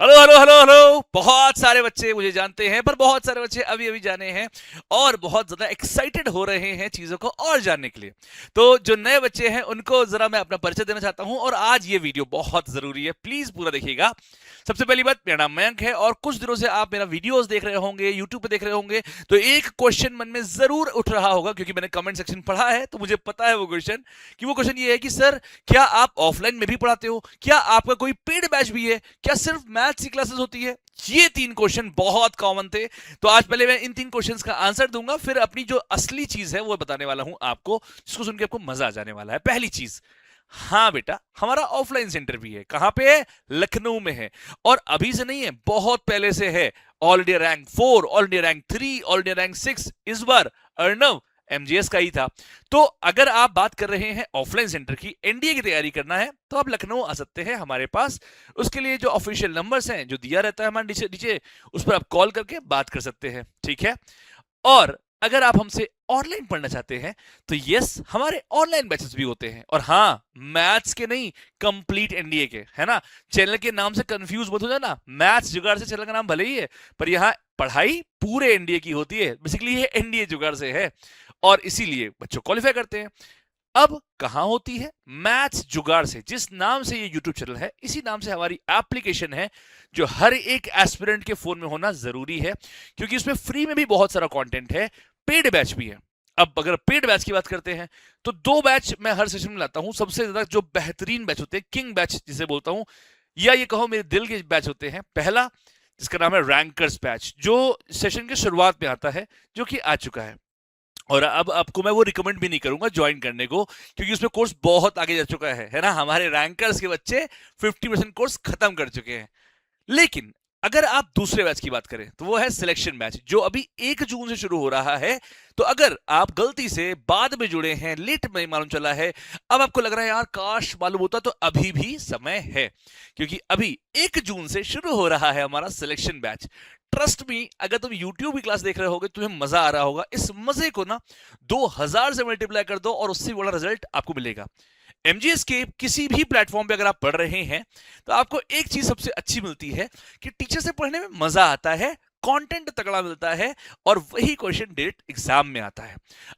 Hello hello hello hello. बहुत सारे बच्चे मुझे जानते हैं, पर बहुत सारे बच्चे अभी अभी जाने हैं और बहुत ज्यादा एक्साइटेड हो रहे हैं चीजों को और जानने के लिए। तो जो नए बच्चे हैं उनको जरा मैं अपना परिचय देना चाहता हूं और आज ये वीडियो बहुत जरूरी है, प्लीज पूरा देखिएगा। सबसे पहली बात, मेरा नाम मयंक है और कुछ दिनों से आप मेरा वीडियोस देख रहे होंगे, यूट्यूब पे देख रहे होंगे, तो एक क्वेश्चन मन में जरूर उठ रहा होगा क्योंकि मैंने कमेंट सेक्शन पढ़ा है तो मुझे पता है वो क्वेश्चन। कि वो क्वेश्चन ये है कि सर, क्या आप ऑफलाइन में भी पढ़ाते हो? क्या आपका कोई पेड बैच भी है? क्या सिर्फ मैथ्स की क्लासेस होती है? ये तीन क्वेश्चन बहुत कॉमन थे। तो आज पहले मैं इन तीन क्वेश्चंस का आंसर दूंगा, फिर अपनी जो असली चीज है वो बताने वाला हूं आपको, जिसको सुन के आपको मजा आ जाने वाला है। पहली चीज, हाँ बेटा, हमारा ऑफलाइन सेंटर भी है। कहां पे है? लखनऊ में है। और अभी से नहीं है, बहुत पहले से है। All India rank 4, all India rank 3, all India rank 6, इस बार अर्नव एमजीएस का ही था। तो अगर आप बात कर रहे हैं ऑफलाइन सेंटर की, एनडीए की तैयारी करना है, तो आप लखनऊ आ सकते हैं हमारे पास। उसके लिए जो ऑफिशियल नंबर्स हैं जो दिया रहता है हमारे नीचे नीचे, उस पर आप कॉल करके बात कर सकते हैं, ठीक है। और अगर आप हमसे ऑनलाइन पढ़ना चाहते हैं तो यस, हमारे ऑनलाइन बैचेस भी होते हैं। और हाँ, मैथ्स के नहीं, कंप्लीट एनडीए के, है ना। चैनल के नाम से कंफ्यूज मत हो जाना, मैथ्स जुगाड़ से चैनल का नाम भले ही है, पर यहाँ पढ़ाई पूरे एनडीए की होती है। बेसिकली ये एनडीए जुगाड़ से है और इसीलिए बच्चों क्वालिफाई करते हैं। अब कहां होती है? मैथ्स जुगाड़ से, जिस नाम से ये यूट्यूब चैनल है, इसी नाम से हमारी एप्लीकेशन है, जो हर एक एस्पिरेंट के फोन में होना जरूरी है, क्योंकि उसमें फ्री में भी बहुत सारा कंटेंट है, पेड बैच भी है। अब अगर पेड बैच की बात करते हैं तो दो बैच मैं हर सेशन में लाता हूं। सबसे ज्यादा जो बेहतरीन बैच होते हैं, किंग बैच जिसे बोलता हूं, या ये कहो मेरे दिल के बैच होते हैं। पहला, जिसका नाम है रैंकर्स बैच, जो सेशन के शुरुआत में आता है, जो कि आ चुका है। और अब आपको मैं वो रिकमेंड भी नहीं करूंगा ज्वाइन करने को, क्योंकि उसमें कोर्स बहुत आगे जा चुका है ना। हमारे रैंकर्स के बच्चे 50% कोर्स खत्म कर चुके हैं। लेकिन अगर आप दूसरे बैच की बात करें तो वो है सिलेक्शन बैच, जो अभी 1 जून से शुरू हो रहा है। तो अगर आप गलती से बाद में जुड़े हैं, लेट में मालूम चला है, अब आपको लग रहा है यार काश मालूम होता, तो अभी भी समय है, क्योंकि अभी 1 जून से शुरू हो रहा है हमारा सिलेक्शन बैच। ट्रस्ट मी, अगर तुम YouTube की क्लास देख रहे होगे तुम्हें मजा आ रहा होगा। इस मजे को ना 2000 से मल्टीप्लाई कर दो और उससे बड़ा रिजल्ट आपको मिलेगा। एमजीएस के किसी भी प्लेटफॉर्म पे अगर आप पढ़ रहे हैं तो आपको एक चीज सबसे अच्छी मिलती है कि टीचर से पढ़ने में मजा आता है, कंटेंट तगड़ा मिलता है और वही क्वेश्चन डायरेक्ट एग्जाम में आता है।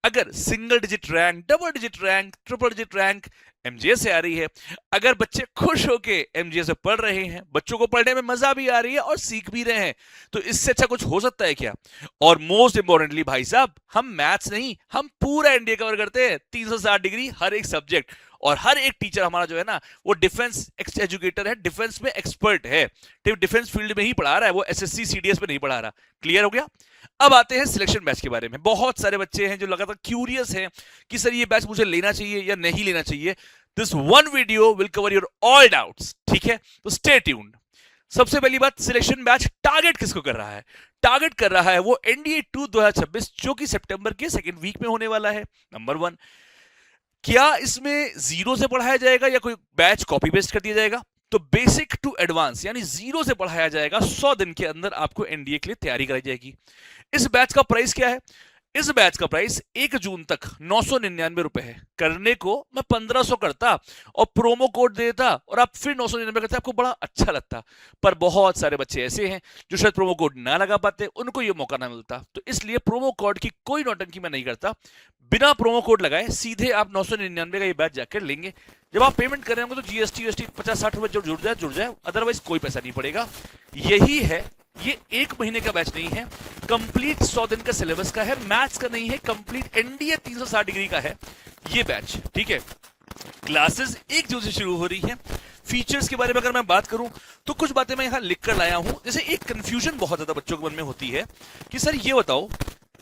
अगर single digit rank, double digit rank, triple digit rank MGS से आ रही है, अगर बच्चे खुश होके एमजीएस से पढ़ रहे हैं, बच्चों को पढ़ने में मजा भी आ रही है और सीख भी रहे हैं, तो इससे अच्छा कुछ हो सकता है क्या? और मोस्ट इंपॉर्टेंटली भाई साहब, हम मैथ्स नहीं, हम पूरा एनडीए कवर करते हैं, 360 डिग्री हर एक सब्जेक्ट। और हर एक टीचर हमारा जो है ना, वो डिफेंस एजुकेटर है, डिफेंस में एक्सपर्ट है, डिफेंस फील्ड में ही पढ़ा रहा है, वो एसएससी सीडीएस में नहीं पढ़ा रहा। क्लियर हो गया? अब आते हैं सिलेक्शन बैच के बारे में। बहुत सारे बच्चे हैं जो लगातार क्यूरियस हैं कि सर ये बैच मुझे लेना चाहिए या नहीं लेना चाहिए। This one video will cover your all doubts, ठीक है, तो स्टे ट्यून्ड। सबसे पहली बात, सिलेक्शन बैच टारगेट किसको कर रहा है? टारगेट कर रहा है वो एनडीए 2 2026, जो कि सितंबर के सेकेंड वीक में होने वाला है। नंबर 1, क्या इसमें जीरो से पढ़ाया जाएगा या कोई बैच कॉपी पेस्ट कर दिया जाएगा? तो बेसिक टू एडवांस यानी जीरो से पढ़ाया जाएगा। 100 दिन के अंदर आपको एनडीए के लिए तैयारी कराई जाएगी। इस बैच का प्राइस क्या है? इस बैच का प्राइस 1 जून तक 999 रुपए है। करने को मैं 1500 करता और प्रोमो कोड देता और आप फिर 999 करते, आपको बड़ा अच्छा लगता। पर बहुत सारे बच्चे ऐसे हैं जो शायद प्रोमो कोड ना लगा पाते, उनको ये मौका ना मिलता। तो इसलिए प्रोमो कोड की कोई नौटंकी मैं नहीं करता। बिना प्रोमो कोड लगाए सीधे आप 999 का ये बैच जाकर लेंगे। जब आप पेमेंट कर रहे होंगे तो जीएसटी 50-60 रुपए जो जुड़ जाए, अदरवाइज कोई पैसा नहीं पड़ेगा। यही है, ये 1 महीने का बैच नहीं है, कंप्लीट 100 दिन का सिलेबस का है, मैथ्स का नहीं है, कंप्लीट एनडीए 360 डिग्री का है ये बैच, ठीक है। क्लासेस 1 जून से शुरू हो रही है। फीचर्स के बारे में अगर मैं बात करूं तो कुछ बातें मैं यहां लिख कर लाया हूं। जैसे एक कंफ्यूजन बहुत ज्यादा बच्चों के मन में होती है कि सर ये बताओ,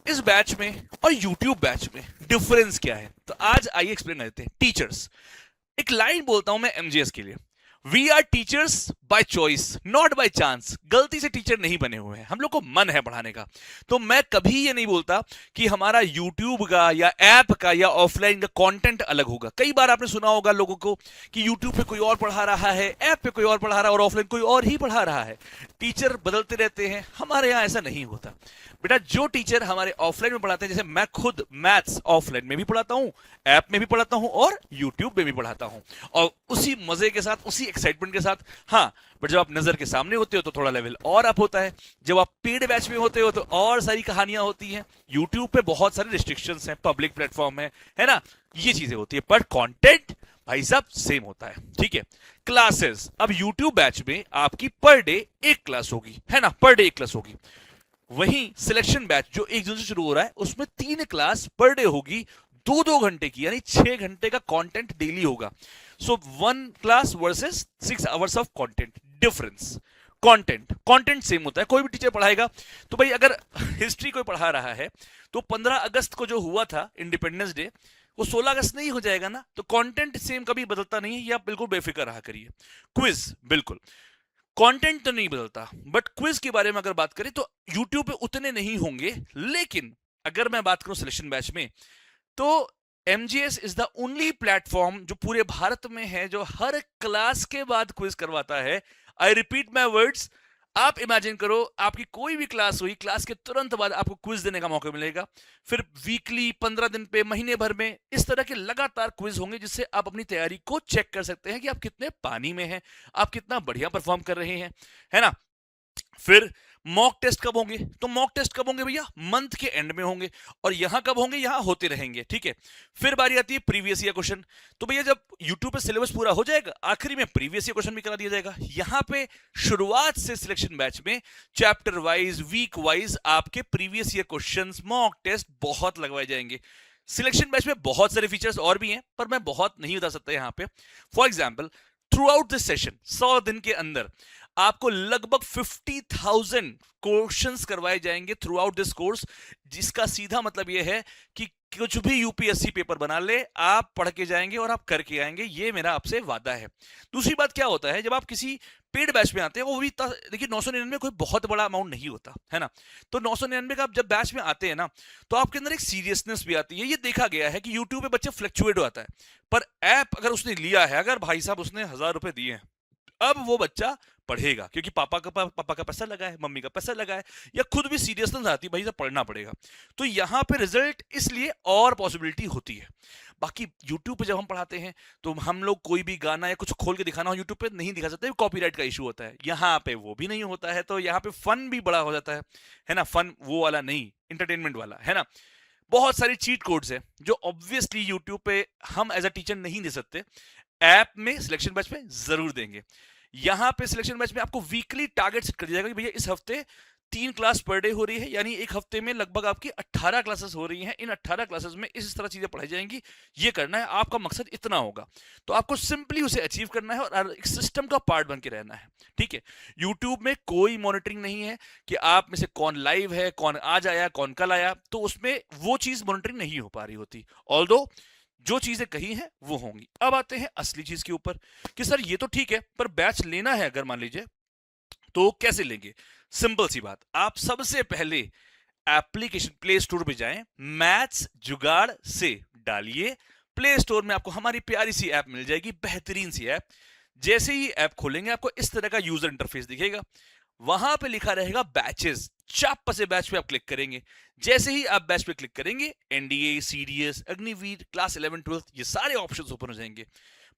इस बैच में और यूट्यूब बैच में डिफरेंस क्या है? तो आज आइए एक्सप्लेन करते हैं। टीचर्स, एक लाइन बोलता हूं मैं एमजीएस के लिए, we are teachers by choice, not by chance. गलती से टीचर नहीं बने हुए हैं, हम लोग को मन है पढ़ाने का। तो मैं कभी ये नहीं बोलता कि हमारा यूट्यूब का या ऐप का या ऑफलाइन का कंटेंट अलग होगा। कई बार आपने सुना होगा लोगों को कि यूट्यूब पे कोई और पढ़ा रहा है, ऐप पे कोई और पढ़ा रहा है और ऑफलाइन कोई और ही पढ़ा रहा है। टीचर बदलते रहते हैं, हमारे यहाँ ऐसा नहीं होता बेटा। जो टीचर हमारे ऑफलाइन में पढ़ाते हैं, जैसे मैं खुद मैथ्स ऑफलाइन में भी पढ़ाता हूं, ऐप में भी पढ़ाता हूं और यूट्यूब में भी पढ़ाता हूं, और उसी मजे के साथ, उसी एक्साइटमेंट के साथ। हाँ, बट जब आप नजर के सामने होते हो तो थोड़ा लेवल और अप होता है। जब आप पेड बैच में होते हो तो और सारी कहानियां होती हैं। यूट्यूब पे बहुत सारे रिस्ट्रिक्शंस हैं, पब्लिक प्लेटफॉर्म है ना, ये चीजें होती है, पर कंटेंट भाई साहब सेम होता है, ठीक है। क्लासेस, अब यूट्यूब बैच में आपकी पर डे एक क्लास होगी, है ना, पर डे एक क्लास होगी। वहीं सिलेक्शन बैच जो 1 जून से शुरू हो रहा है उसमें 3 क्लास पर डे होगी, 2-2 घंटे की, यानी 6 घंटे का कंटेंट डेली होगा। सो 1 class versus 6 hours of content difference. Content same होता है, कोई भी टीचर पढ़ाएगा। तो भाई अगर हिस्ट्री कोई पढ़ा रहा है तो 15 अगस्त को जो हुआ था इंडिपेंडेंस डे, वो 16 अगस्त नहीं हो जाएगा ना, तो कंटेंट सेम कभी बदलता नहीं है, ये आप बिल्कुल बेफिक्र रहा करिए। क्विज, बिल्कुल कंटेंट तो नहीं बदलता, बट क्विज के बारे में अगर बात करें तो यूट्यूब पे उतने नहीं होंगे। लेकिन अगर मैं बात करूं सिलेक्शन बैच में, तो MGS is the only platform जो पूरे भारत में है जो हर क्लास के बाद क्विज करवाता है। आई रिपीट माई वर्ड्स, आप इमेजिन करो आपकी कोई भी क्लास हुई, क्लास के तुरंत बाद आपको क्विज देने का मौका मिलेगा। फिर वीकली, 15 दिन पे, महीने भर में इस तरह के लगातार क्विज होंगे जिससे आप अपनी तैयारी को चेक कर सकते हैं कि आप कितने पानी में हैं, आप कितना बढ़िया परफॉर्म कर रहे हैं, है ना। फिर मॉक टेस्ट कब होंगे, तो मॉक टेस्ट कब होंगे भैया, मंथ के एंड में होंगे। और यहां कब होंगे, यहां होते रहेंगे, ठीक है। फिर बारी आती है प्रीवियस ईयर क्वेश्चन। तो भैया जब यूट्यूब पे सिलेबस पूरा हो जाएगा, आखिरी में प्रीवियस ईयर क्वेश्चन भी करा दिया जाएगा। यहां पे शुरुआत से सिलेक्शन बैच में चैप्टर वाइज, वीक वाइज आपके previous year question, mock test बहुत लगवाए जाएंगे। सिलेक्शन बैच में बहुत सारे फीचर्स और भी हैं, पर मैं बहुत नहीं बता सकता यहां पे। For example, through out this session 100 दिन के अंदर आपको लगभग 50,000 क्वेश्चंस करवाए जाएंगे थ्रू आउट दिस कोर्स, जिसका सीधा मतलब यह है कि कुछ भी यूपीएससी पेपर बना ले, आप पढ़ के जाएंगे और आप करके आएंगे, ये मेरा आपसे वादा है। दूसरी बात क्या होता है, जब आप किसी पेड बैच में आते हैं, वो भी देखिए 999 कोई बहुत बड़ा अमाउंट नहीं होता है ना, तो 999 का आप जब बैच में आते हैं ना, तो आपके अंदर एक सीरियसनेस भी आती है। ये देखा गया है कि यूट्यूब पे बच्चे फ्लक्चुएट होता है, पर ऐप अगर उसने लिया है, अगर भाई साहब उसने 1000 रुपए दिए हैं, अब वो बच्चा पढ़ेगा, क्योंकि पापा का पैसा लगा है, मम्मी का पैसा लगा है, या खुद भी सीरियसनेस आती है, भाई साहब पढ़ना पड़ेगा। तो यहां पे रिजल्ट इसलिए और पॉसिबिलिटी होती है। बाकी YouTube पे जब हम पढ़ाते हैं तो हम लोग कोई भी गाना या कुछ खोल के दिखाना हो YouTube पे नहीं दिखा सकते, कॉपीराइट का इशू होता है। यहाँ पे वो भी नहीं होता है, तो यहाँ पे फन भी बड़ा हो जाता है ना, फन वो वाला नहीं, इंटरटेनमेंट वाला, है ना। बहुत सारी चीट कोड्स है जो ऑब्वियसली YouTube पे हम एज अ टीचर नहीं दे सकते, ऐप में सिलेक्शन बैच में जरूर देंगे। यहां पे सिलेक्शन बैच में आपको वीकली टारगेट सेट कर दिया जाएगा कि भैया इस हफ्ते 3 क्लास पर डे हो रही है, यानी एक हफ्ते में लगभग आपकी 18 क्लासेस हो रही हैं। इन 18 क्लासेस में इस तरह चीजें पढ़ाई जाएंगी, ये करना है, आपका मकसद इतना होगा। तो आपको सिंपली उसे अचीव करना है और एक सिस्टम का पार्ट बन के रहना है, ठीक है। यूट्यूब में कोई मॉनिटरिंग नहीं है कि आप में से कौन लाइव है, कौन आज आया, कौन कल आया, तो उसमें वो चीज मॉनिटरिंग नहीं हो पा रही होती। ऑल्दो जो चीजें कही हैं वो होंगी। अब आते हैं असली चीज के ऊपर कि सर ये तो ठीक है, पर बैच लेना है अगर मान लीजिए, तो कैसे लेंगे। सिंपल सी बात, आप सबसे पहले एप्लीकेशन प्ले स्टोर पे जाएं, मैथ्स जुगाड़ से डालिए। प्ले स्टोर में आपको हमारी प्यारी सी ऐप मिल जाएगी, बेहतरीन सी ऐप। जैसे ही ऐप खोलेंगे आपको इस तरह का यूजर इंटरफेस दिखेगा, वहां पे लिखा रहेगा बैचेस, चाप से बैच पे आप क्लिक करेंगे। जैसे ही आप बैच पे क्लिक करेंगे, एनडीए, सीडीएस, अग्निवीर, क्लास 11 12 ये सारे ऑप्शंस ओपन हो जाएंगे।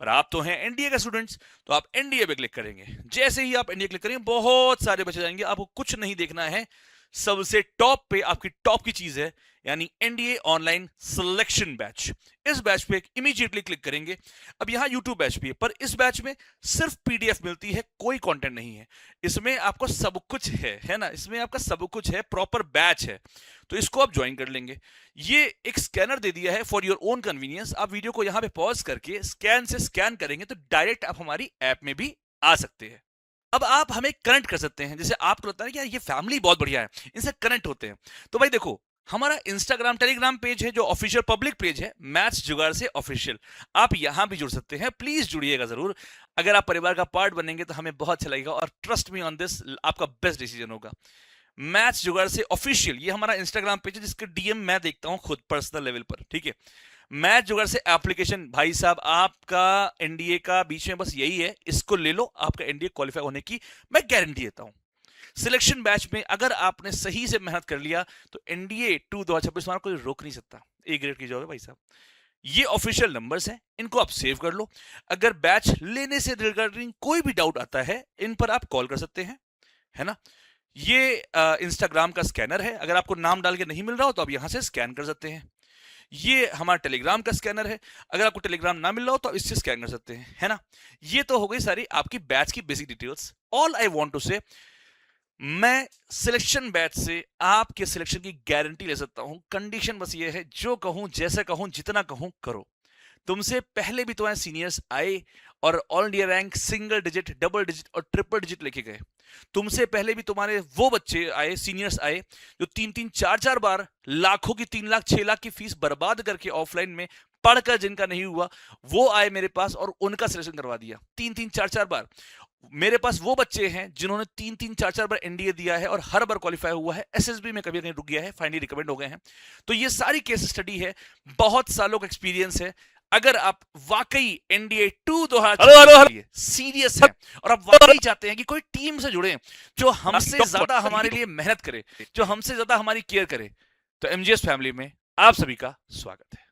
पर आप तो हैं एनडीए का स्टूडेंट्स, तो आप एनडीए पे क्लिक करेंगे। जैसे ही आप एनडीए क्लिक करेंगे, बहुत सारे बच्चे जाएंगे, आपको कुछ नहीं देखना है, सबसे टॉप पे आपकी टॉप की चीज है, यानी एनडीए ऑनलाइन सिलेक्शन बैच। इस बैच पे इमीडिएटली क्लिक करेंगे। अब यहां यूट्यूब बैच भी है, पर इस बैच में सिर्फ पीडीएफ मिलती है, कोई कंटेंट नहीं है। इसमें आपको सब कुछ है ना, इसमें आपका सब कुछ है, प्रॉपर बैच है, तो इसको आप ज्वाइन कर लेंगे। ये एक स्कैनर दे दिया है फॉर योर ओन कन्वीनियंस। आप वीडियो को यहां पे पॉज करके स्कैन से स्कैन करेंगे तो डायरेक्ट आप हमारी ऐप में भी आ सकते हैं। अब आप हमें कनेक्ट कर सकते हैं, जैसे आपको लगता है कि यार ये फैमिली बहुत बढ़िया है, इनसे कनेक्ट होते हैं। तो भाई देखो, हमारा इंस्टाग्राम टेलीग्राम पेज है जो ऑफिशियल पब्लिक पेज है, मैथ्स जुगाड़ से ऑफिशियल, आप यहां भी जुड़ सकते हैं। प्लीज जुड़िएगा जरूर, अगर आप परिवार का पार्ट बनेंगे तो हमें बहुत अच्छा लगेगा, और ट्रस्ट मी ऑन दिस, आपका बेस्ट डिसीजन होगा। मैथ्स जुगाड़ से ऑफिशियल, ये हमारा इंस्टाग्राम पेज है जिसके डीएम मैं देखता हूं खुद पर्सनल लेवल पर, ठीक है। मैथ जुगाड़ से एप्लीकेशन, भाई साहब आपका एनडीए का बीच में बस यही है, इसको ले लो, आपका एनडीए क्वालिफाई होने की मैं गारंटी देता हूं। सिलेक्शन बैच में अगर आपने सही से मेहनत कर लिया तो एनडीए 2 2026 कोई रोक नहीं सकता, ए ग्रेड की जॉब है भाई साहब। ये ऑफिशियल नंबर्स हैं, इनको आप सेव कर लो। अगर बैच लेने से रिगार्डिंग कोई भी डाउट आता है, इन पर आप कॉल कर सकते हैं, है ना। ये इंस्टाग्राम का स्कैनर है, अगर आपको नाम डाल के नहीं मिल रहा हो तो आप यहां से स्कैन कर सकते हैं। ये हमारा टेलीग्राम का स्कैनर है, अगर आपको टेलीग्राम ना मिल रहा हो तो आप इससे स्कैन कर सकते हैं, है ना। ये तो हो गई सारी आपकी बैच की basic details. All I want to say, मैं सिलेक्शन बैच से आपके सिलेक्शन की गारंटी ले सकता हूं। कंडीशन बस ये है, जो कहूं, जैसे कहूं, जितना कहूं करो। तुमसे पहले भी तुम्हारे सीनियर्स आए और all India rank single digit, double digit और ट्रिपल डिजिट लेके गए। तुमसे पहले भी तुम्हारे वो बच्चे आए, सीनियर्स आए, जो 3-3, 4-4 बार लाखों की, 3 लाख 6 लाख की फीस बर्बाद करके ऑफलाइन में पढ़कर जिनका नहीं हुआ, वो आए मेरे पास और उनका सिलेक्शन करवा दिया 3-3, 4-4 बार। मेरे पास वो बच्चे हैं जिन्होंने 3-3, 4-4 बार एनडीए दिया है और हर बार क्वालिफाई हुआ है, एसएसबी में कभी कहीं रुक गया है, फाइनली रिकमेंड हो गए हैं। तो ये सारी केस स्टडी है, बहुत सालों का एक्सपीरियंस है। अगर आप वाकई एनडीए 2 सीरियस है और आप वाकई चाहते हैं कि कोई टीम से जुड़े जो हमसे ज्यादा हमारे लिए मेहनत करे, जो हमसे ज्यादा हमारी केयर करे, तो एमजीएस फैमिली में आप सभी का स्वागत है।